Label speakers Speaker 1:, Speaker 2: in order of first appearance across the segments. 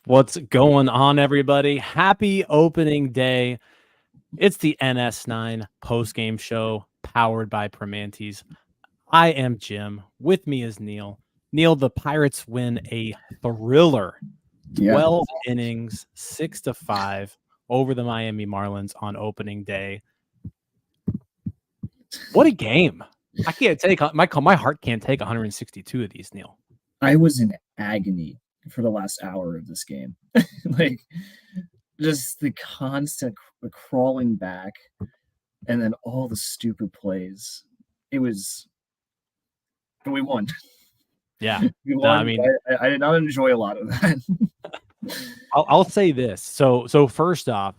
Speaker 1: What's going on, everybody? Happy opening day. It's the NS9 Postgame show powered by Primanti's. I am Jim. With me is Neil. Neil, the Pirates win a thriller 12 innings, 6-5 over the Miami Marlins on opening day. What a game. I can't take my heart can't take 162 of these, Neil.
Speaker 2: I was in agony for the last hour of this game. Like, just the constant crawling back and then all the stupid plays. But we won.
Speaker 1: Yeah.
Speaker 2: We won.
Speaker 1: I mean,
Speaker 2: I did not enjoy a lot of that.
Speaker 1: I'll say this. So first off,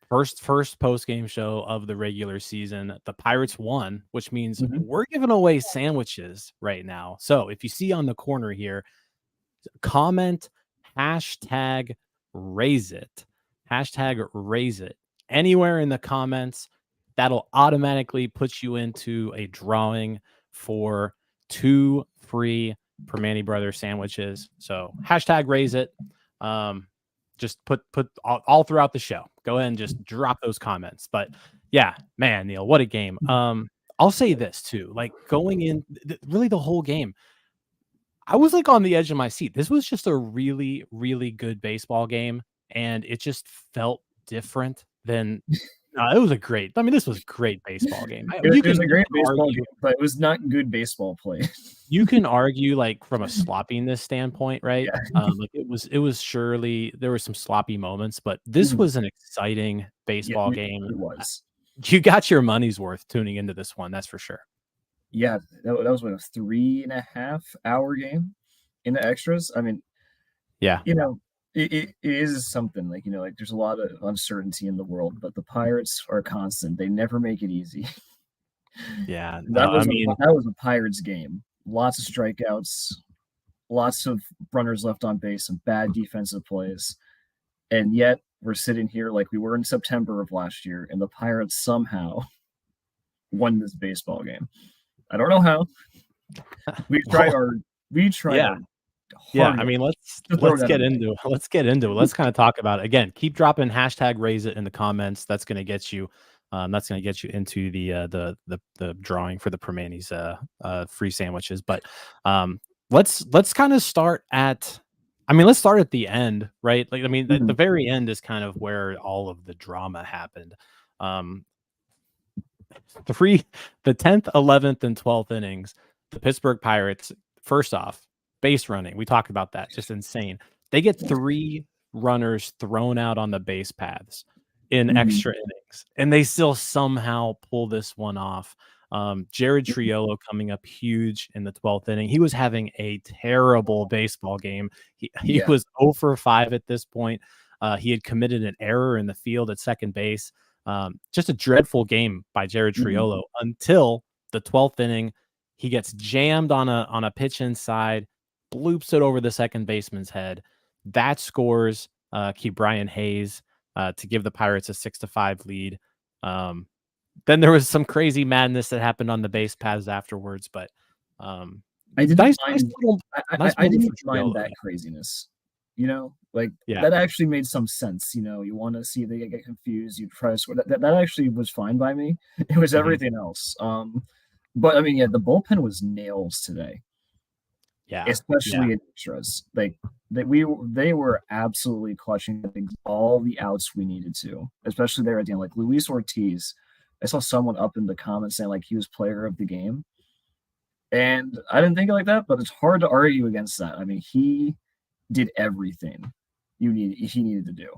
Speaker 1: first post-game show of the regular season, the Pirates won, which means we're giving away sandwiches right now. So if you see on the corner here, comment hashtag raise it anywhere in the comments. That'll automatically put you into a drawing for 2 free Primanti Brothers sandwiches. So hashtag raise it. Just put all throughout the show. Go ahead and just drop those comments. But yeah, man, Neil, what a game. I'll say this too, like going in really the whole game, I was like on the edge of my seat. This was just a really, really good baseball game, and it just felt different than it was a great. I mean, this was a great baseball game.
Speaker 2: It was a great baseball game, but it was not good baseball play.
Speaker 1: You can argue like from a sloppiness standpoint, right?
Speaker 2: Yeah.
Speaker 1: Like it was surely there were some sloppy moments, but this was an exciting baseball game.
Speaker 2: It was.
Speaker 1: You got your money's worth tuning into this one, that's for sure.
Speaker 2: Yeah, that was what, a 3.5 hour game in the extras. I mean,
Speaker 1: yeah,
Speaker 2: it is something like, like there's a lot of uncertainty in the world, but the Pirates are constant. They never make it easy.
Speaker 1: Yeah,
Speaker 2: that was a Pirates game. Lots of strikeouts, lots of runners left on base, some bad defensive plays, and yet we're sitting here like we were in September of last year, and the Pirates somehow won this baseball game. I don't know how. We tried
Speaker 1: yeah. I mean, let's get into it. Let's kind of talk about it. Again, keep dropping hashtag raise it in the comments. That's going to get you into the drawing for the Primanti's free sandwiches. But let's kind of start at the end, right? Like, I mean, the very end is kind of where all of the drama happened. The 10th, 11th, and 12th innings, the Pittsburgh Pirates, first off, base running. We talked about that. Just insane. They get 3 runners thrown out on the base paths in extra innings, and they still somehow pull this one off. Jared Triolo coming up huge in the 12th inning. He was having a terrible baseball game. He was 0 for 5 at this point. He had committed an error in the field at second base. Just a dreadful game by Jared Triolo until the 12th inning. He gets jammed on a pitch inside, bloops it over the second baseman's head. That scores Brian Hayes to give the Pirates a 6-5 lead. Then there was some crazy madness that happened on the base paths afterwards, but
Speaker 2: I didn't mind that craziness. That actually made some sense. You want to see they get confused. You try to score. That actually was fine by me. It was everything else. But I mean, the bullpen was nails today.
Speaker 1: Yeah,
Speaker 2: especially in extras. Like they were absolutely clutching all the outs we needed to, especially there at the end. Like Luis Ortiz, I saw someone up in the comments saying like he was player of the game, and I didn't think it like that. But it's hard to argue against that. I mean, he did everything he needed to do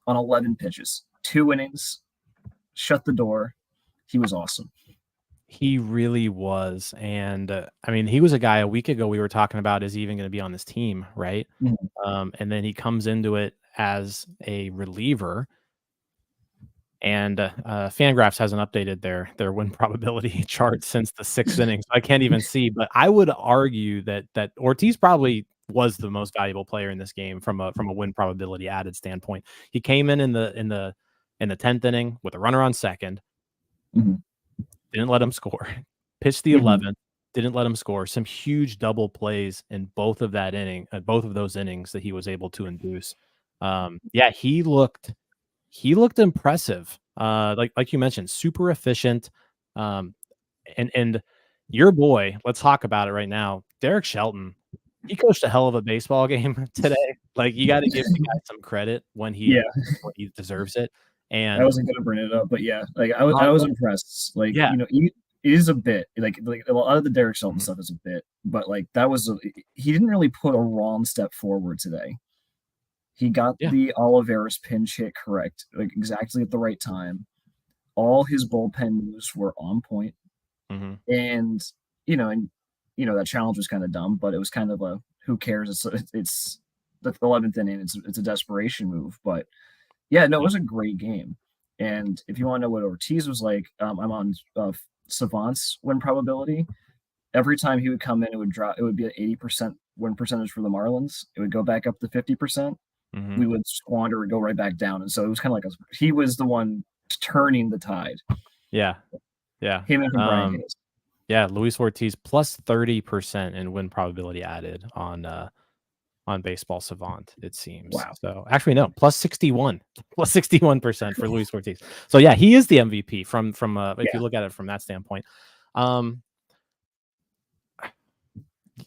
Speaker 2: on 11 pitches, 2 innings, shut the door. He was awesome.
Speaker 1: He really was, and, I mean, he was a guy a week ago we were talking about is even gonna be on this team, right?
Speaker 2: Mhm.
Speaker 1: And then he comes into it as a reliever, and, Fangraphs hasn't updated their win probability chart since the 6th inning, so I can't even see, but I would argue that Ortiz probably was the most valuable player in this game from a win probability added standpoint. He came in the 10th inning with a runner on second,
Speaker 2: Mhm.
Speaker 1: didn't let him score. Pitched the
Speaker 2: Mhm.
Speaker 1: 11th, didn't let him score. Some huge double plays in both of those innings that he was able to induce. Yeah, he looked impressive. Like you mentioned, super efficient. Um, and your boy, let's talk about it right now. Derek Shelton, he coached a hell of a baseball game today. Like you got to give the guy some credit
Speaker 2: Yeah,
Speaker 1: when he deserves it.
Speaker 2: I
Speaker 1: And
Speaker 2: wasn't gonna bring it up, but yeah, like I was impressed. Like,
Speaker 1: yeah,
Speaker 2: it is a bit like a lot of the Derek Shelton
Speaker 1: mhm,
Speaker 2: stuff is a bit, but like he didn't really put a wrong step forward today. He got
Speaker 1: yeah,
Speaker 2: the Olivares pinch hit correct, like exactly at the right time. All his bullpen moves were on point,
Speaker 1: mhm,
Speaker 2: and and that challenge was kind of dumb, but it was kind of a who cares? It's the 11th inning. It's a desperation move, but yeah, no, it
Speaker 1: yeah,
Speaker 2: was a great game. And if you want to know what Ortiz was like, I'm on Savant's win probability. Every time he would come in, it would drop. It would be an 80% win percentage for the Marlins. It would go back up to 50%.
Speaker 1: mhm,
Speaker 2: We would squander and go right back down. And so it was kind of like he was the one turning the tide.
Speaker 1: yeah, yeah.
Speaker 2: Him and Brian Hayes.
Speaker 1: Yeah, Luis Ortiz plus 30% in win probability added on Baseball Savant, it seems.
Speaker 2: Wow.
Speaker 1: So actually no, plus 61. Plus 61% for Luis Ortiz. So yeah, he is the MVP from if you
Speaker 2: Yeah.
Speaker 1: look at it from that standpoint. Um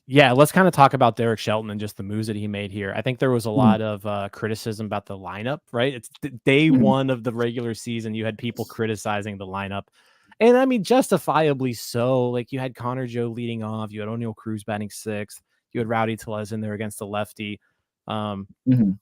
Speaker 1: yeah, let's kind of talk about Derek Shelton and just the moves that he made here. I think there was a
Speaker 2: Mhm.
Speaker 1: lot of criticism about the lineup, right? It's day
Speaker 2: Mhm.
Speaker 1: one of the regular season. You had people criticizing the lineup. And I mean, justifiably so. Like you had Connor Joe leading off, you had Oneil Cruz batting sixth, you had Rowdy Tellez in there against the lefty. Um,
Speaker 2: Mhm.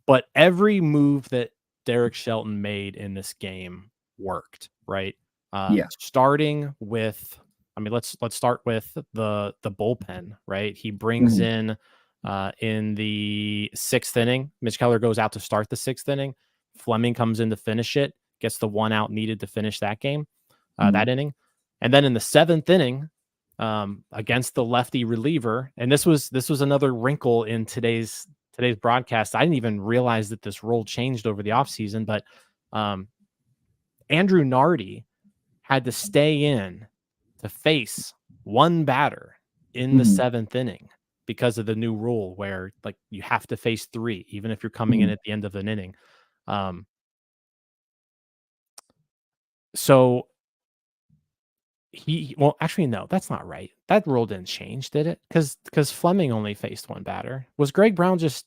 Speaker 1: but every move that Derek Shelton made in this game worked, right?
Speaker 2: Yeah.
Speaker 1: Starting with, I mean, let's start with the bullpen, right? He brings
Speaker 2: Mhm.
Speaker 1: in the 6th inning. Mitch Keller goes out to start the 6th inning. Fleming comes in to finish it, gets the one out needed to finish that game,
Speaker 2: Mhm.
Speaker 1: that inning, and then in the 7th inning, against the lefty reliever, and this was another wrinkle in today's broadcast. I didn't even realize that this rule changed over the offseason, but um, Andrew Nardi had to stay in to face one batter in the
Speaker 2: Mhm.
Speaker 1: 7th inning because of the new rule where like you have to face three, even if you're coming in
Speaker 2: Mhm.
Speaker 1: at the end of an inning. Um, so well, actually, no, that's not right. That rule didn't change, did it? Because Fleming only faced one batter. Was Greg Brown just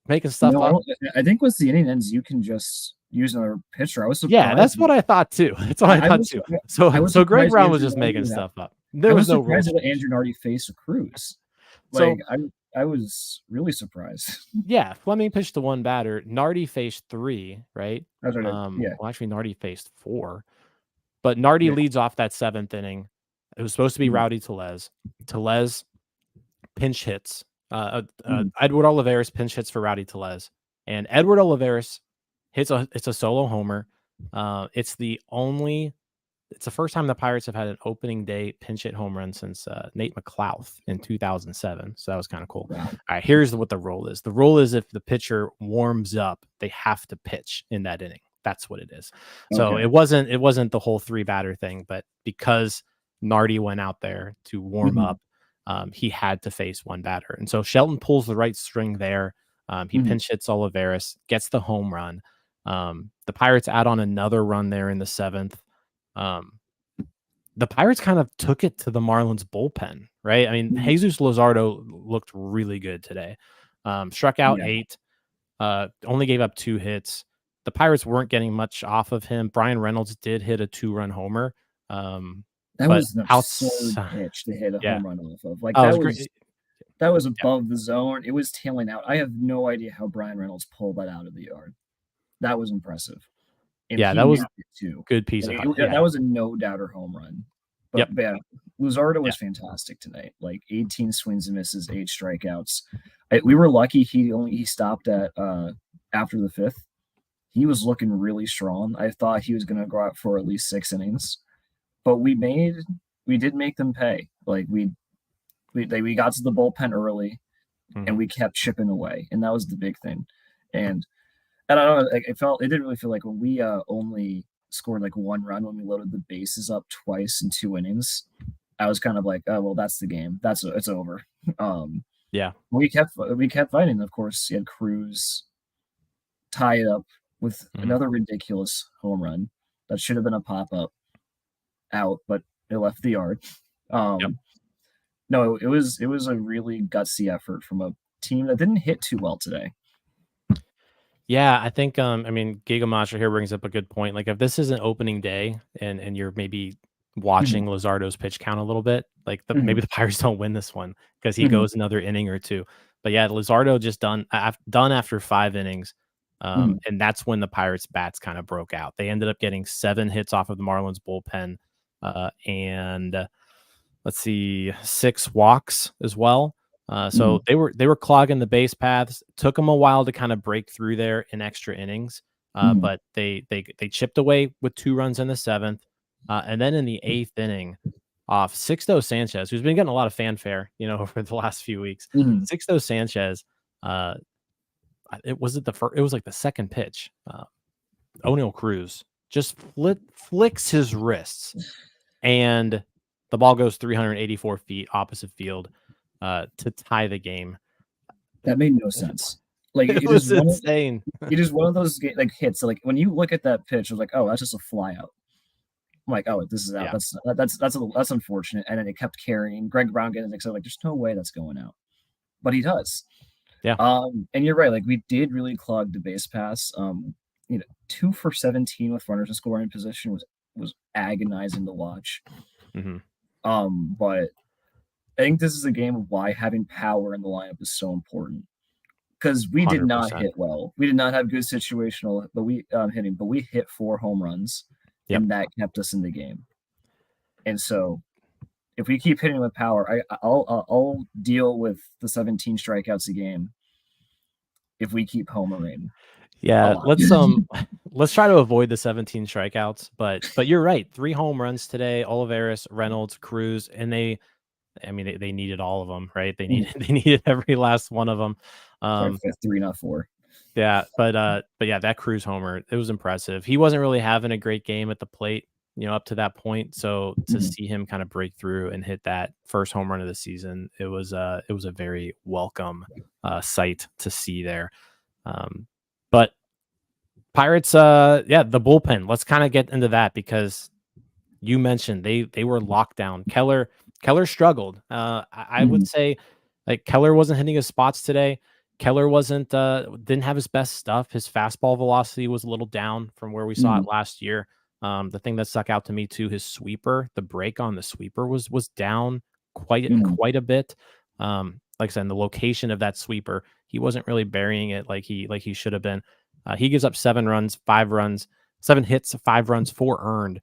Speaker 1: making stuff
Speaker 2: No, I
Speaker 1: up?
Speaker 2: don't. I think once the inning ends, you can just use another pitcher. I was
Speaker 1: Yeah,
Speaker 2: surprised.
Speaker 1: that's what I thought too. That's what I
Speaker 2: I
Speaker 1: thought
Speaker 2: was
Speaker 1: too.
Speaker 2: I
Speaker 1: So
Speaker 2: was
Speaker 1: so Greg
Speaker 2: surprised
Speaker 1: Brown was
Speaker 2: Andrew
Speaker 1: just
Speaker 2: Nardi
Speaker 1: making
Speaker 2: would have.
Speaker 1: stuff up.
Speaker 2: I
Speaker 1: There was
Speaker 2: was
Speaker 1: no rule
Speaker 2: surprised that
Speaker 1: change.
Speaker 2: Andrew Nardi faced a Cruz. Like
Speaker 1: So
Speaker 2: I was really surprised.
Speaker 1: yeah, Fleming pitched to one batter. Nardi faced three, right?
Speaker 2: I was like, yeah,
Speaker 1: Well, actually, Nardi faced four, but Nardi
Speaker 2: yeah,
Speaker 1: leads off that 7th inning. It was supposed to be
Speaker 2: mm,
Speaker 1: Rowdy Tellez. Tellez pinch hits.
Speaker 2: mm,
Speaker 1: Edward Olivares pinch hits for Rowdy Tellez, and Edward Olivares it's a solo homer. It's the first time the Pirates have had an opening day pinch hit home run since Nate McLouth in 2007. So that was kind of cool.
Speaker 2: wow,
Speaker 1: All right, here's what the rule is. The rule is if the pitcher warms up, they have to pitch in that inning. That's what it is. So
Speaker 2: okay,
Speaker 1: it wasn't the whole three batter thing, but because Nardi went out there to warm
Speaker 2: mhm,
Speaker 1: up, he had to face one batter. And so Shelton pulls the right string there. He
Speaker 2: mhm,
Speaker 1: pinch hits Olivares, gets the home run. The Pirates add on another run there in the 7th. Um, the Pirates kind of took it to the Marlins bullpen, right? I mean,
Speaker 2: mhm,
Speaker 1: Jesus Luzardo looked really good today. Struck out
Speaker 2: yeah.
Speaker 1: 8, only gave up 2 hits. The Pirates weren't getting much off of him. Bryan Reynolds did hit a 2-run homer. Um,
Speaker 2: That
Speaker 1: but
Speaker 2: was an absurd
Speaker 1: outside,
Speaker 2: pitch to hit a
Speaker 1: yeah.
Speaker 2: home run off of. Like
Speaker 1: Oh, it was great.
Speaker 2: that was
Speaker 1: Yeah.
Speaker 2: above the zone. It was tailing out. I have no idea how Bryan Reynolds pulled that out of the yard. That was impressive. and
Speaker 1: Yeah,
Speaker 2: he
Speaker 1: that was
Speaker 2: nailed it too.
Speaker 1: good piece of
Speaker 2: That was a no-doubter home run. But
Speaker 1: Yep.
Speaker 2: yeah, Luzardo
Speaker 1: Yeah.
Speaker 2: was fantastic tonight. Like 18 swings and misses, 8 strikeouts. We were lucky he stopped at after the 5th. He was looking really strong. I thought he was going to go out for at least 6 innings, but we did make them pay. Like we got to the bullpen early, and we kept chipping away, and that was the big thing. And I don't know, like it didn't really feel like when we only scored like 1 run when we loaded the bases up twice in 2 innings. I was kind of like, oh well, that's the game. It's over.
Speaker 1: Yeah.
Speaker 2: We kept fighting. Of course, you had Cruz tie it up with another ridiculous home run that should have been a pop up out, but it left the yard. No, it was a really gutsy effort from a team that didn't hit too well today.
Speaker 1: Yeah, I think I mean Giga Masha here brings up a good point. Like if this is an opening day and you're maybe watching Luzardo's pitch count a little bit, like maybe the Pirates don't win this one because he goes another inning or two. But yeah, Luzardo just done after 5 innings. And that's when the Pirates bats kind of broke out. They ended up getting 7 hits off of the Marlins bullpen, and let's see, 6 walks as well. So they were clogging the base paths. Took them a while to kind of break through there in extra innings, but they chipped away with 2 runs in the 7th, and then in the 8th inning, off Sixto Sanchez, who's been getting a lot of fanfare, over the last few weeks. Sixto Sanchez, it was like the second pitch. Oneil Cruz just flicks his wrists, and the ball goes 384 feet opposite field to tie the game.
Speaker 2: That made no sense. Like
Speaker 1: it was insane.
Speaker 2: It is one of those like hits. So, like when you look at that pitch, it was like, oh, that's just a fly out. I'm like, oh, this is out. Yeah. That's unfortunate. And then it kept carrying. Greg Brown getting excited, like, there's no way that's going out, but he does.
Speaker 1: Yeah.
Speaker 2: And you're right. Like we did really clog the base pass. 2 for 17 with runners in scoring position was agonizing to watch. But I think this is a game of why having power in the lineup is so important. Because we did not
Speaker 1: 100%.
Speaker 2: hit well. We did not have good situational, but we hitting. But we hit 4 home runs, and that kept us in the game. And so, if we keep hitting with power, I'll deal with the 17 strikeouts a game. If we keep homering.
Speaker 1: Yeah, let's try to avoid the 17 strikeouts. But you're right. 3 home runs today. Olivares, Reynolds, Cruz, and they needed all of them, right? They needed every last one of them.
Speaker 2: 3, not 4.
Speaker 1: Yeah, but yeah, that Cruz homer, it was impressive. He wasn't really having a great game at the plate, up to that point. So to see him kind of break through and hit that first home run of the season, it was a very welcome sight to see there. But Pirates, the bullpen. Let's kind of get into that because you mentioned they were locked down. Keller struggled. I would say like Keller wasn't hitting his spots today. Keller didn't have his best stuff. His fastball velocity was a little down from where we saw it last year. The thing that stuck out to me too, his sweeper, the break on the sweeper was down quite a bit. Like I said, the location of that sweeper, he wasn't really burying it like he should have been. He gives up 7 runs, 5 runs, 7 hits, 5 runs, 4 earned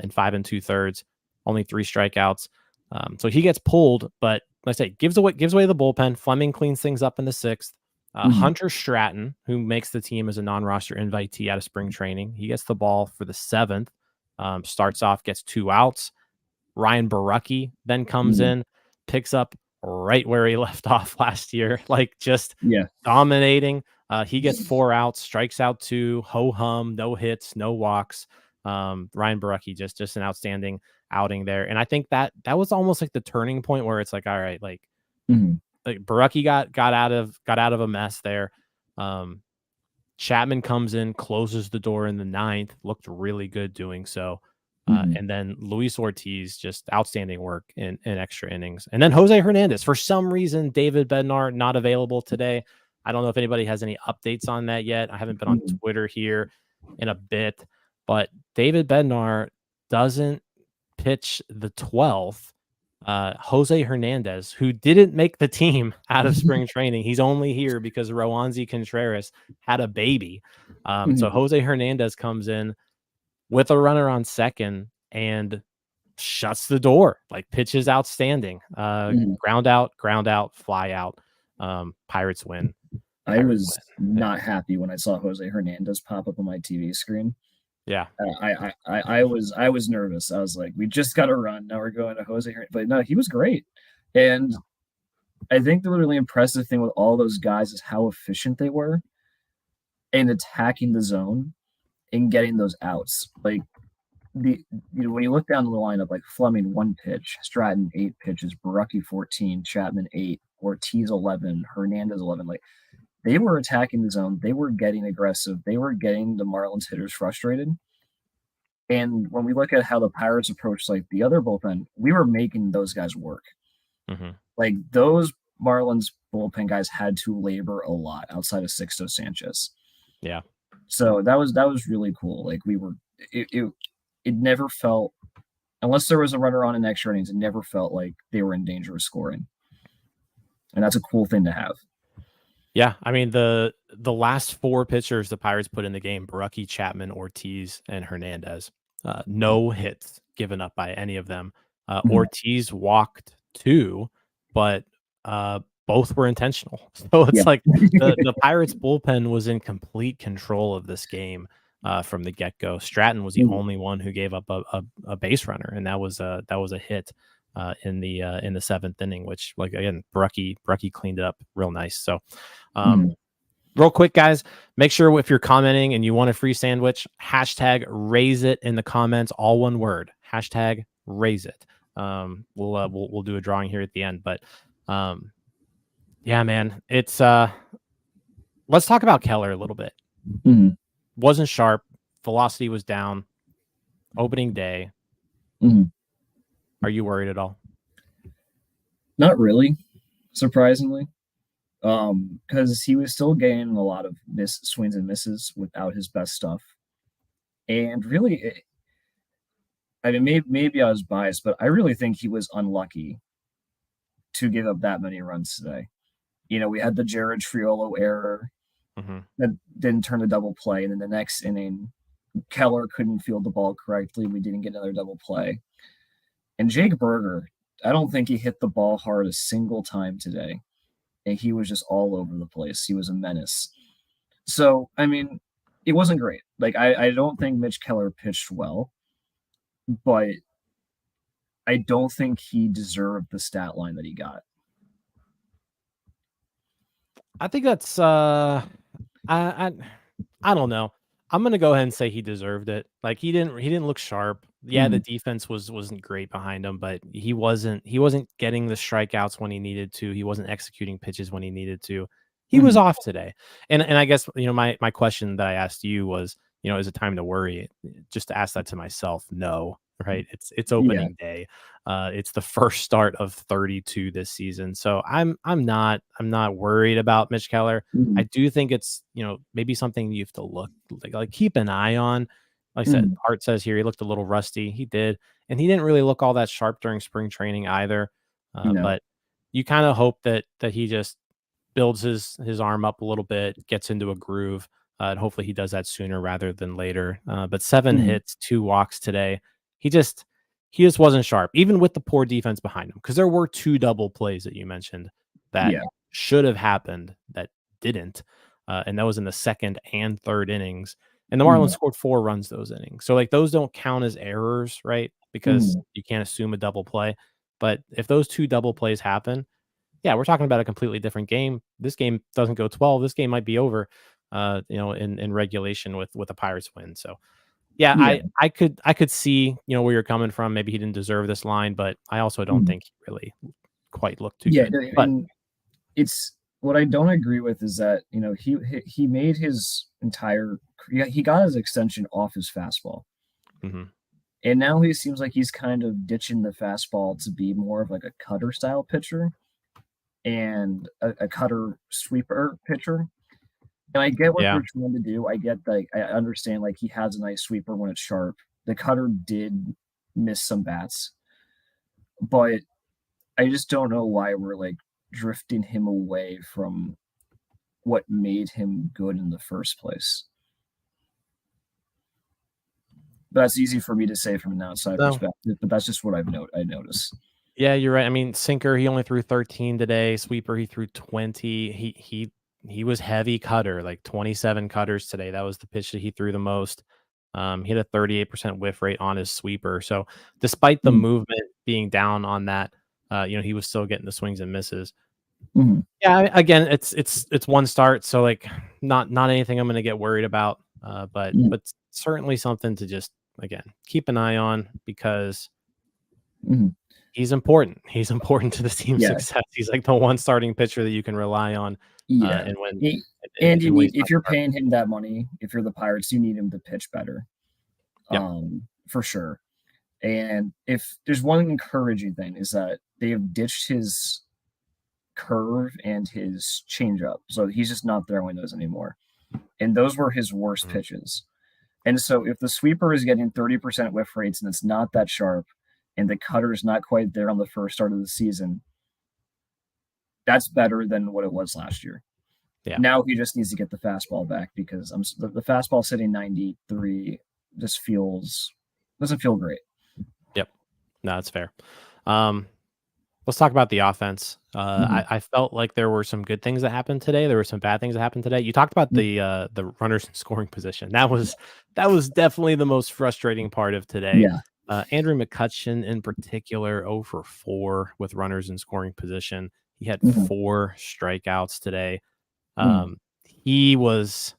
Speaker 1: in 5 2/3, only 3 strikeouts. So he gets pulled, but like I say, gives away the bullpen. Fleming cleans things up in the 6th. Hunter Stratton, who makes the team as a non-roster invitee out of spring training, he gets the ball for the 7th. Starts off, gets 2 outs. Ryan Borucki then comes in, picks up right where he left off last year, like just dominating. He gets 4 outs, strikes out 2, ho-hum, no hits, no walks. Ryan Borucki, just an outstanding outing there. And I think that was almost like the turning point where it's like, all right, like, like Borucki got out of a mess there. Chapman comes in, closes the door in the 9th, looked really good doing so. And then Luis Ortiz, just outstanding work in extra innings. And then Jose Hernandez, for some reason, David Bednar not available today. I don't know if anybody has any updates on that yet. I haven't been on Twitter here in a bit, but David Bednar doesn't pitch the 12th. Jose Hernandez, who didn't make the team out of spring training, he's only here because Roansy Contreras had a baby. So Jose Hernandez comes in, with a runner on second and shuts the door. Like, pitches outstanding. Ground out, fly out. Pirates win.
Speaker 2: I
Speaker 1: Pirates
Speaker 2: was
Speaker 1: win. Yeah.
Speaker 2: not happy when I saw Jose Hernandez pop up on my TV screen.
Speaker 1: Yeah.
Speaker 2: I was nervous. I was like, we just got to run. Now we're going to Jose Hernandez. But no, he was great. And I think the really impressive thing with all those guys is how efficient they were in attacking the zone and getting those outs. Like, when you look down the lineup, like Fleming 1 pitch, Stratton 8 pitches, Barucki 14, Chapman 8, Ortiz 11, Hernandez 11. Like, they were attacking the zone. They were getting aggressive. They were getting the Marlins hitters frustrated. And when we look at how the Pirates approached like the other bullpen, we were making those guys work. Like, those Marlins bullpen guys had to labor a lot outside of Sixto Sanchez.
Speaker 1: Yeah.
Speaker 2: So that was really cool. Like, it never felt, unless there was a runner on in extra innings, it never felt like they were in danger of scoring. And that's a cool thing to have.
Speaker 1: Yeah, I mean, the last 4 pitchers the Pirates put in the game, Barucki, Chapman, Ortiz, and Hernandez, no hits given up by any of them. Ortiz walked 2, but both were intentional. So it's like the Pirates bullpen was in complete control of this game from the get-go. Stratton was the only one who gave up a base runner, and that was a hit in the 7th inning, which, like, again, Barucki cleaned it up real nice. So real quick, guys, make sure if you're commenting and you want a free sandwich, hashtag raise it in the comments, all one word, hashtag raise it. We'll do a drawing here at the end, but yeah, man, it's let's talk about Keller a little bit. Wasn't sharp, velocity was down, opening day. Are you worried at all?
Speaker 2: Not really, surprisingly, because he was still getting a lot of swings and misses without his best stuff. And really, I mean, maybe I was biased, but I really think he was unlucky to give up that many runs today. We had the Jared Friolo error that didn't turn a double play, and then the next inning, Keller couldn't field the ball correctly. We didn't get another double play. And Jake Berger, I don't think he hit the ball hard a single time today. And he was just all over the place. He was a menace. So, I mean, it wasn't great. Like, I don't think Mitch Keller pitched well, but I don't think he deserved the stat line that he got.
Speaker 1: I think that's I don't know. I'm gonna go ahead and say he deserved it. Like, he didn't look sharp. Yeah, the defense wasn't great behind him, but he wasn't getting the strikeouts when he needed to. He wasn't executing pitches when he needed to. He was off today. And I guess, my question that I asked you was, is it time to worry? Just to ask that to myself, no, right? It's opening day. It's the first start of 32 this season. So I'm not worried about Mitch Keller. I do think it's, maybe something you have to look like keep an eye on. Like I said, Art says here he looked a little rusty. He did. And he didn't really look all that sharp during spring training either. But you kind of hope that he just builds his arm up a little bit, gets into a groove, and hopefully he does that sooner rather than later. But 7 hits, 2 walks today. He just wasn't sharp, even with the poor defense behind him, because there were 2 double plays that you mentioned that should have happened that didn't. And that was in the 2nd and 3rd innings. And the Marlins scored 4 runs those innings. So, like, those don't count as errors, right? Because you can't assume a double play. But if those 2 double plays happen, yeah, we're talking about a completely different game. This game doesn't go 12. This game might be over, in regulation with a Pirates win. So, yeah. I could see, where you're coming from. Maybe he didn't deserve this line, but I also don't think he really quite looked too good. But
Speaker 2: it's what I don't agree with is that, he made his entire, he got his extension off his fastball. And now he seems like he's kind of ditching the fastball to be more of like a cutter style pitcher and a cutter sweeper pitcher. And I get what they're trying to do. I get that. I understand, like, he has a nice sweeper when it's sharp. The cutter did miss some bats, but I just don't know why we're, like, drifting him away from what made him good in the first place. But that's easy for me to say from an outside
Speaker 1: No.
Speaker 2: perspective, but that's just what I noticed.
Speaker 1: Yeah, you're right. I mean, sinker, he only threw 13 today. Sweeper, he threw 20. He was heavy cutter, like 27 cutters today. That was the pitch that he threw the most. He had a 38% whiff rate on his sweeper. So despite the
Speaker 2: Mhm.
Speaker 1: movement being down on that, he was still getting the swings and misses.
Speaker 2: Mhm.
Speaker 1: Yeah, again, it's one start, so like not anything I'm gonna get worried about.
Speaker 2: Mhm.
Speaker 1: But certainly something to just again keep an eye on because
Speaker 2: Mhm.
Speaker 1: he's important. He's important to the team's
Speaker 2: Yeah,
Speaker 1: success. He's like the one starting pitcher that you can rely on,
Speaker 2: yeah.
Speaker 1: and when
Speaker 2: He, and you
Speaker 1: when
Speaker 2: need
Speaker 1: he's not
Speaker 2: if you're
Speaker 1: starting.
Speaker 2: paying him that money, if you're the Pirates, you need him to pitch better,
Speaker 1: Yep.
Speaker 2: for sure. And if there's one encouraging thing is that they have ditched his curve and his changeup, so he's just not throwing those anymore. And those were his worst
Speaker 1: Mhm.
Speaker 2: pitches. And so if the sweeper is getting 30% whiff rates and it's not that sharp, and the cutter is not quite there on the first start of the season, that's better than what it was last year.
Speaker 1: Yeah.
Speaker 2: Now he just needs to get the fastball back because the fastball sitting 93 just doesn't feel great.
Speaker 1: Yep. No, that's fair. Um, let's talk about the offense.
Speaker 2: Mhm.
Speaker 1: I felt like there were some good things that happened today. There were some bad things that happened today. You talked about
Speaker 2: Mm,
Speaker 1: the runners in scoring position. That was definitely the most frustrating part of today.
Speaker 2: yeah.
Speaker 1: Andrew McCutcheon in particular, 0 for 4 with runners in scoring position. He had
Speaker 2: Mhm.
Speaker 1: 4 strikeouts today.
Speaker 2: Mhm.
Speaker 1: He was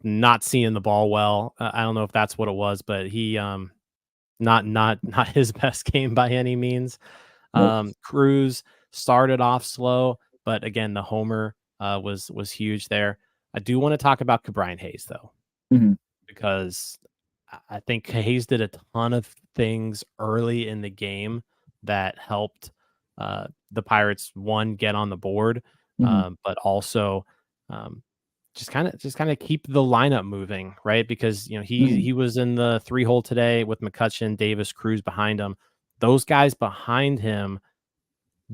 Speaker 1: not seeing the ball well. I don't know if that's what it was, but he not his best game by any means.
Speaker 2: Nope.
Speaker 1: Cruz started off slow, but again, the homer was huge there. I do want to talk about Brian Hayes though,
Speaker 2: Mhm.
Speaker 1: because I think Hayes did a ton of things early in the game that helped the Pirates one get on the board,
Speaker 2: Mhm.
Speaker 1: but also um, just kind of keep the lineup moving, right? Because he
Speaker 2: Mhm.
Speaker 1: he was in the 3 hole today with McCutcheon, Davis, Cruz behind him. Those guys behind him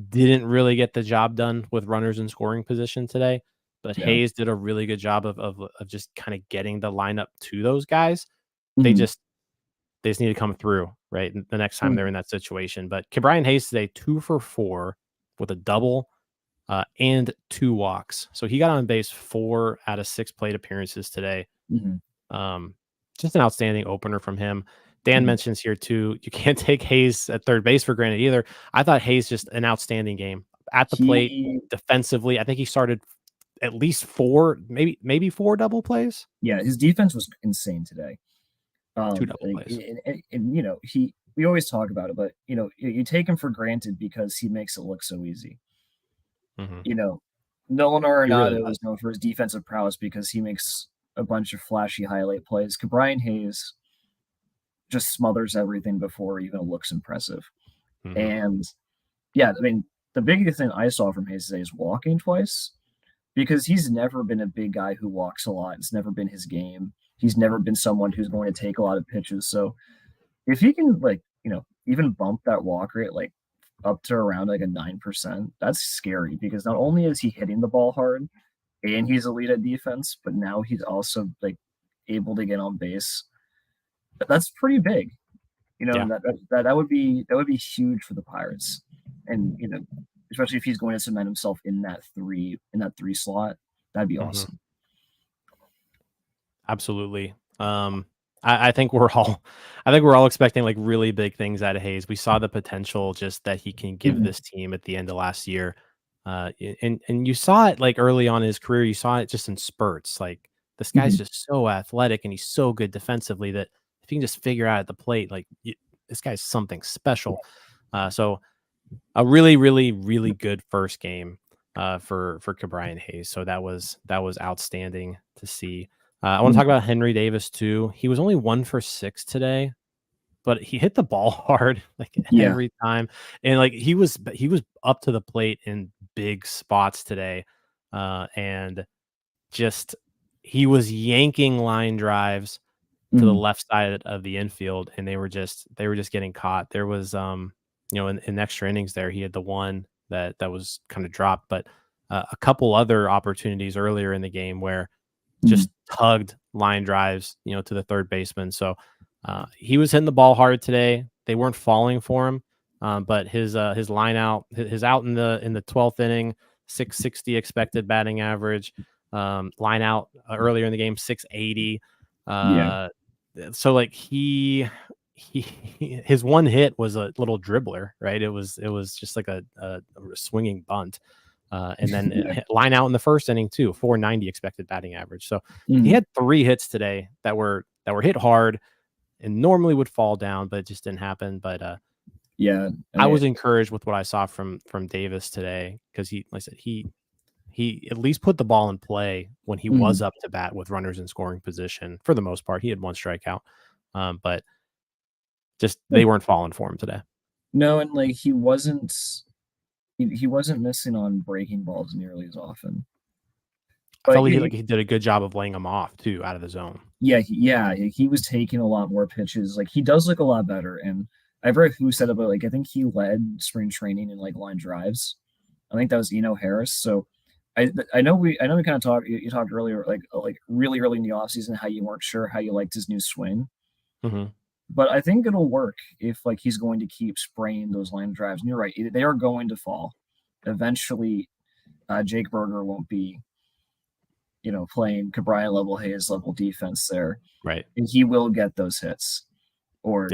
Speaker 1: didn't really get the job done with runners in scoring position today, but
Speaker 2: Yeah.
Speaker 1: Hayes did a really good job of just kind of getting the lineup to those guys. They
Speaker 2: Mhm.
Speaker 1: just they just need to come through, right? The next time they're
Speaker 2: Mhm.
Speaker 1: in that situation. But Brian Hayes today, 2 for 4 with a double and 2 walks. So he got on base 4 out of 6 plate appearances today.
Speaker 2: Mhm.
Speaker 1: Um, just an outstanding opener from him. Dan
Speaker 2: Mhm.
Speaker 1: mentions here too, you can't take Hayes at third base for granted either. I thought Hayes just an outstanding game at the plate
Speaker 2: He
Speaker 1: defensively. I think he started at least 4, maybe 4 double plays,
Speaker 2: Yeah, his defense was insane today.
Speaker 1: 2 double
Speaker 2: Like,
Speaker 1: plays.
Speaker 2: and we always talk about it, but you take him for granted because he makes it look so easy.
Speaker 1: Mhm.
Speaker 2: You know, Nolan
Speaker 1: He really
Speaker 2: Arenado
Speaker 1: does.
Speaker 2: is known for his defensive prowess because he makes a bunch of flashy highlight plays. Brian Hayes just smothers everything before it even looks impressive.
Speaker 1: Mhm.
Speaker 2: And yeah, I mean, the biggest thing I saw from Hayes today is walking twice because he's never been a big guy who walks a lot. It's never been his game. He's never been someone who's going to take a lot of pitches. So if he can even bump that walk rate like up to around like a 9%, that's scary because not only is he hitting the ball hard and he's elite at defense, but now he's also like able to get on base. That's pretty big,
Speaker 1: Yeah.
Speaker 2: and that would be huge for the Pirates. And especially if he's going to cement himself in that three slot, that'd be
Speaker 1: Mhm.
Speaker 2: awesome.
Speaker 1: Absolutely. I think we're all I think we're all expecting like really big things out of Hayes. We saw the potential just that he can give
Speaker 2: Mhm.
Speaker 1: this team at the end of last year. And you saw it like early on in his career, you saw it just in spurts. Like this guy's
Speaker 2: Mhm.
Speaker 1: just so athletic and he's so good defensively that if he can just figure out at the plate, like this guy's something special. So a really, really, really good first game for Brian Hayes. So that was outstanding to see. I want to talk
Speaker 2: Mhm.
Speaker 1: about Henry Davis too. He was only 1 for 6 today, but he hit the ball hard like
Speaker 2: Yeah.
Speaker 1: every time, and like he was up to the plate in big spots today, and just he was yanking line drives to the
Speaker 2: Mhm.
Speaker 1: left side of the infield, and they were just getting caught. There was, in extra innings there, he had the one that was kind of dropped, but a couple other opportunities earlier in the game where
Speaker 2: Mhm.
Speaker 1: just tugged line drives, to the third baseman. So He was hitting the ball hard today. They weren't falling for him, but his line out, his out in the 12th inning, 660 expected batting average. Line out earlier in the game, 680. So like his one hit was a little dribbler, right? It was just like a swinging bunt. And then line out in the first inning too, 490 expected batting average. So he had 3 hits today that were hit hard and normally would fall down, but it just didn't happen. But I was encouraged with what I saw from Davis today, because he, like I said, he at least put the ball in play when he was up to bat with runners in scoring position. For the most part, he had 1 strikeout, but just they weren't falling for him today.
Speaker 2: No, and like he wasn't missing on breaking balls nearly as often.
Speaker 1: I felt like he did a good job of laying them off too, out of the zone.
Speaker 2: Yeah, he was taking a lot more pitches. Like he does look a lot better. And I forget who said about, like, I think he led spring training in like line drives. I think that was Eno Harris. So I know we kind of talked. You talked earlier, like really early in the offseason, how you weren't sure how you liked his new swing. But I think it'll work if like he's going to keep spraying those line drives. And you're right, they are going to fall. Eventually, Jake Berger won't be, playing Cabrera level, Hayes level defense there.
Speaker 1: Right.
Speaker 2: And he will get those hits. Or,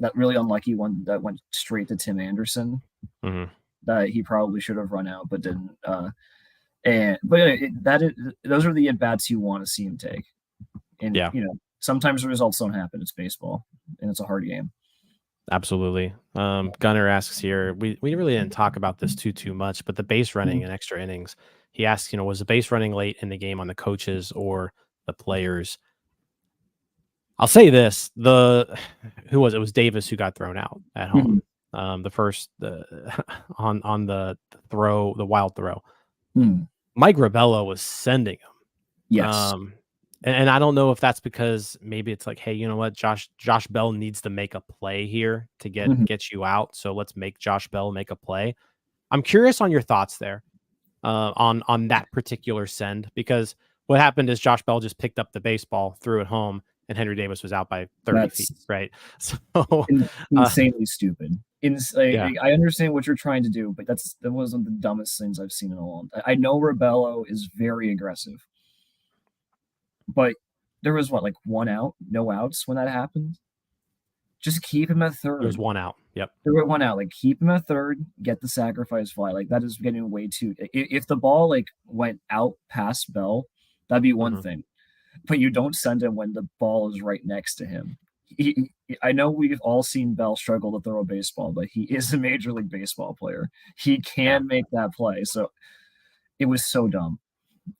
Speaker 2: that really unlucky one that went straight to Tim Anderson that he probably should have run out, but didn't. Those are the at-bats you want to see him take. And, sometimes the results don't happen. It's baseball, and it's a hard game.
Speaker 1: Absolutely. Gunner asks here, we really didn't talk about this too much, but the base running in extra innings. He asks, was the base running late in the game on the coaches or the players? I'll say this: who was it? It was Davis who got thrown out at home. The first on the throw, the wild throw. Mike Rabello was sending him.
Speaker 2: Yes.
Speaker 1: And I don't know if that's because maybe it's like, hey, you know what, Josh Bell needs to make a play here to get you out, so let's make Josh Bell make a play. I'm curious on your thoughts there, on that particular send, because what happened is Josh Bell just picked up the baseball, threw it home, and Henry Davis was out by 30 feet, right? So
Speaker 2: insanely stupid. I understand what you're trying to do, but that was one of the dumbest things I've seen in a long time. I know Rabello is very aggressive, but there was like 1 out, no outs when that happened. Just keep him at third.
Speaker 1: There was 1 out. Yep.
Speaker 2: There was 1 out. Like, keep him at third, get the sacrifice fly. Like, that is getting way too. If the ball like went out past Bell, that'd be one thing. But you don't send him when the ball is right next to him. I know we've all seen Bell struggle to throw a baseball, but he is a Major League Baseball player. He can make that play. So it was so dumb.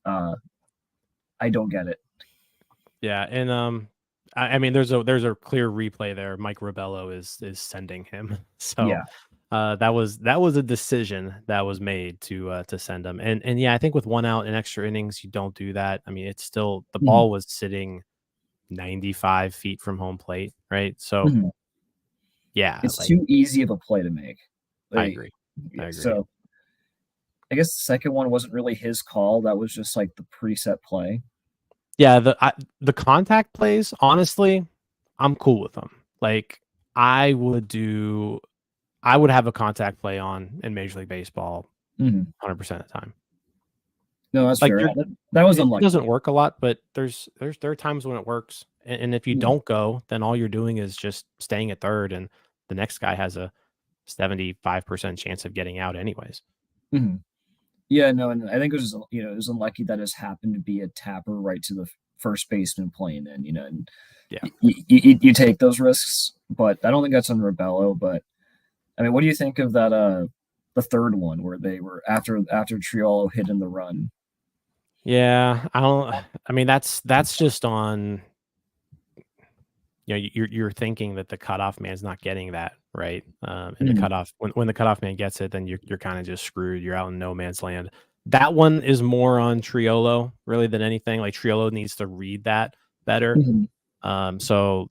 Speaker 2: I don't get it.
Speaker 1: Yeah, and I mean, there's a clear replay there. Mike Rabello is sending him. So that was a decision that was made to send him. And yeah, I think with 1 out in extra innings, you don't do that. I mean, it's still, the ball was sitting 95 feet from home plate, right? So yeah,
Speaker 2: it's too easy of a play to make.
Speaker 1: I agree.
Speaker 2: So I guess the second one wasn't really his call. That was just like the preset play.
Speaker 1: Yeah, the contact plays, honestly, I'm cool with them. Like, I would have a contact play on in Major League Baseball 100% of the time.
Speaker 2: No, that's fair. That was unlucky.
Speaker 1: It doesn't work a lot, but there are times when it works. And if you don't go, then all you're doing is just staying at third, and the next guy has a 75% chance of getting out anyways.
Speaker 2: Yeah, no, and I think it was, it was unlucky that it happened to be a tapper right to the first baseman playing in, and you take those risks, but I don't think that's on Rabello. But I mean, what do you think of that? The third one where they were after Triolo hit in the run.
Speaker 1: Yeah, I mean, that's just on. You're thinking that the cutoff man's not getting that, right? And the cutoff, when the cutoff man gets it, then you're kind of just screwed. You're out in no man's land. That one is more on Triolo really than anything. Like, Triolo needs to read that better. So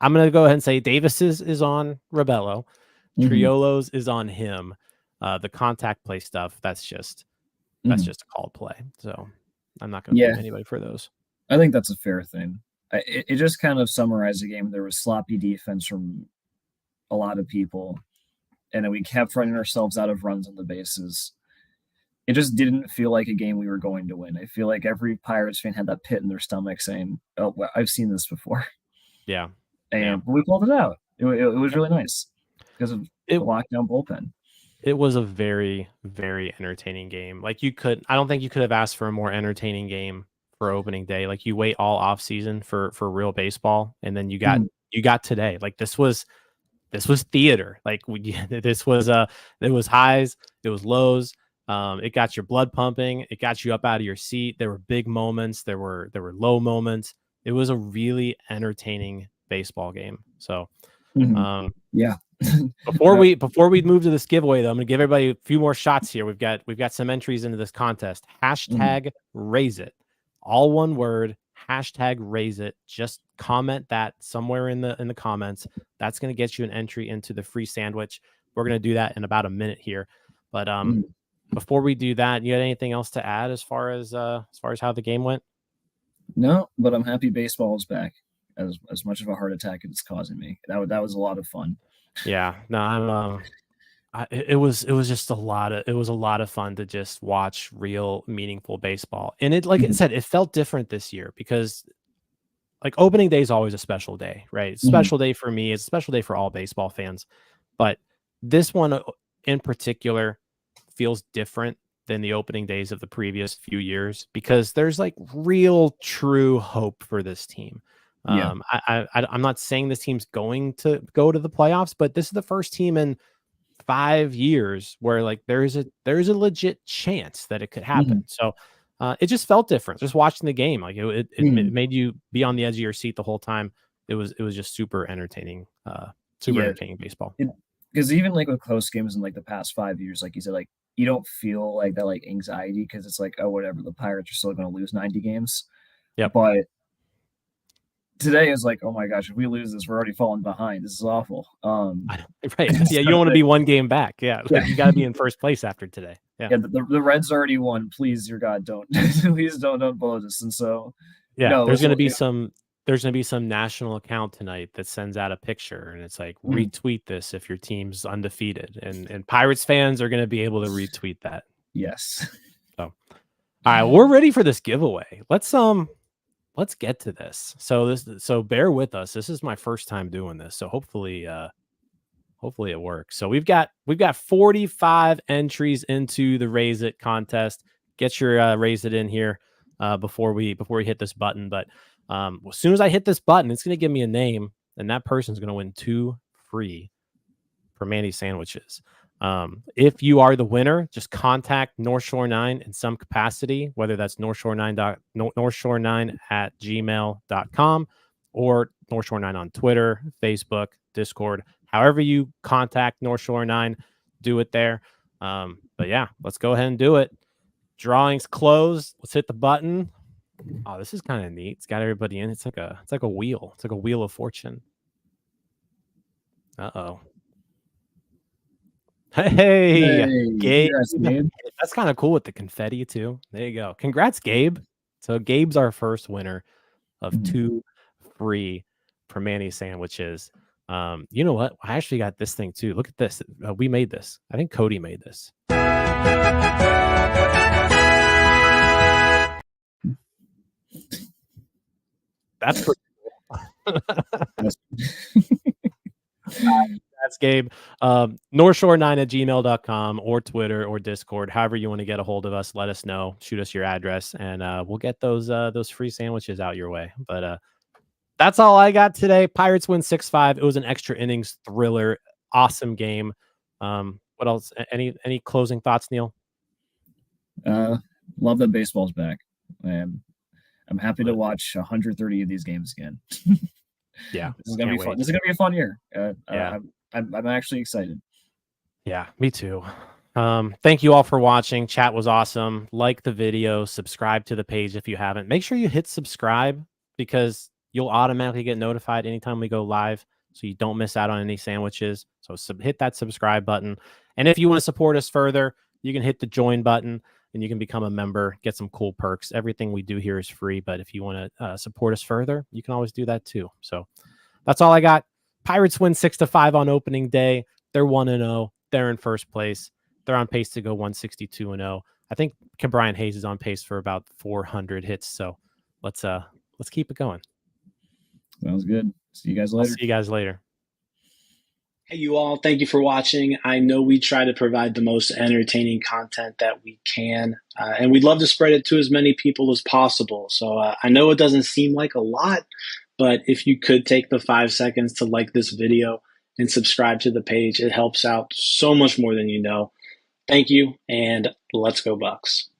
Speaker 1: I'm gonna go ahead and say Davis is on Rabello. Triolo's is on him. The contact play stuff, that's just a called play. So I'm not gonna blame anybody for those.
Speaker 2: I think that's a fair thing. it just kind of summarized the game. There was sloppy defense from a lot of people, and then we kept running ourselves out of runs on the bases. It just didn't feel like a game we were going to win. I feel like every Pirates fan had that pit in their stomach saying, "Oh, well, I've seen this before."
Speaker 1: Yeah.
Speaker 2: And we pulled it out. It was really nice because of the lockdown bullpen.
Speaker 1: It was a very, very entertaining game. Like I don't think you could have asked for a more entertaining game for opening day. Like you wait all off season for real baseball, and then you got today. Like this was theater. Like this was it was highs, it was lows. It got your blood pumping. It got you up out of your seat. There were big moments. There were low moments. It was a really entertaining baseball game. So,
Speaker 2: yeah.
Speaker 1: before we move to this giveaway, though, I'm gonna give everybody a few more shots here. We've got some entries into this contest. Hashtag raise it, all one word. Hashtag raise it. Just comment that somewhere in the comments. That's gonna get you an entry into the free sandwich. We're gonna do that in about a minute here, but before we do that, you got anything else to add as far as how the game went?
Speaker 2: No, but I'm happy baseball is back. As much of a heart attack it's causing me. That was a lot of fun.
Speaker 1: Yeah, no, it was just a lot of fun to just watch real meaningful baseball. And it, like I said, it felt different this year because like opening day is always a special day, right? It's a special day for me. It's a special day for all baseball fans. But this one in particular feels different than the opening days of the previous few years because there's like real true hope for this team. I'm not saying this team's going to go to the playoffs, but this is the first team in 5 years where like there's a legit chance that it could happen. So it just felt different just watching the game. Like it made you be on the edge of your seat the whole time. It was just super entertaining, entertaining baseball.
Speaker 2: Because even like with close games in like the past 5 years, like you said, like you don't feel like that like anxiety because it's like, oh, whatever, the Pirates are still going to lose 90 games.
Speaker 1: Yeah,
Speaker 2: but today is like, oh my gosh, if we lose this, we're already falling behind. This is awful.
Speaker 1: Right. Yeah, you don't want to be one game back. Yeah, like you got to be in first place after today. Yeah,
Speaker 2: the Reds already won. Please, your God, don't please don't blow this. And so
Speaker 1: there's going to be some national account tonight that sends out a picture and it's like retweet this if your team's undefeated, and Pirates fans are going to be able to retweet that.
Speaker 2: Yes.
Speaker 1: So, all right, we're ready for this giveaway. Let's get to this. So bear with us. This is my first time doing this, so hopefully it works. So we've got 45 entries into the Raise It contest. Get your Raise It in here before we hit this button. But as soon as I hit this button, it's going to give me a name, and that person's going to win 2 free Primanti sandwiches. If you are the winner, just contact North Shore 9 in some capacity, whether that's northshore9@gmail.com or North Shore 9 on Twitter, Facebook, Discord. However you contact North Shore 9, do it there. But yeah, let's go ahead and do it. Drawings closed. Let's hit the button. Oh, this is kind of neat. It's got everybody in. It's like a wheel. It's like a wheel of fortune. Uh-oh. Hey, Gabe.
Speaker 2: Gabe.
Speaker 1: That's kind of cool with the confetti too. There you go. Congrats, Gabe. So Gabe's our first winner of 2 free Primanti sandwiches. You know what? I actually got this thing too. Look at this. We made this. I think Cody made this. That's pretty cool. That's Gabe. NorthShore9@gmail.com or Twitter or Discord. However you want to get a hold of us, let us know. Shoot us your address, and we'll get those free sandwiches out your way. But that's all I got today. Pirates win 6-5. It was an extra innings thriller. Awesome game. What else? Any closing thoughts, Neil?
Speaker 2: Love that baseball's back. I'm happy to watch 130 of these games again.
Speaker 1: Yeah,
Speaker 2: this is gonna be fun. This is gonna be a fun year.
Speaker 1: Yeah,
Speaker 2: I'm actually excited.
Speaker 1: Yeah, me too. Thank you all for watching. Chat was awesome. Like the video, subscribe to the page if you haven't. Make sure you hit subscribe because you'll automatically get notified anytime we go live, so you don't miss out on any sandwiches. So hit that subscribe button. And if you want to support us further, you can hit the join button. and you can become a member, get some cool perks. Everything we do here is free, but if you want to support us further, you can always do that too. So that's all I got. Pirates win 6-5 on opening day. They're 1-0. They're in first place. They're on pace to go 162-0. I think Brian Hayes is on pace for about 400 hits. So let's keep it going.
Speaker 2: Sounds good. See you guys later.
Speaker 1: I'll see you guys later.
Speaker 3: Hey, you all. Thank you for watching. I know we try to provide the most entertaining content that we can, and we'd love to spread it to as many people as possible. So I know it doesn't seem like a lot, but if you could take the 5 seconds to like this video and subscribe to the page, it helps out so much more than you know. Thank you, and let's go Bucks.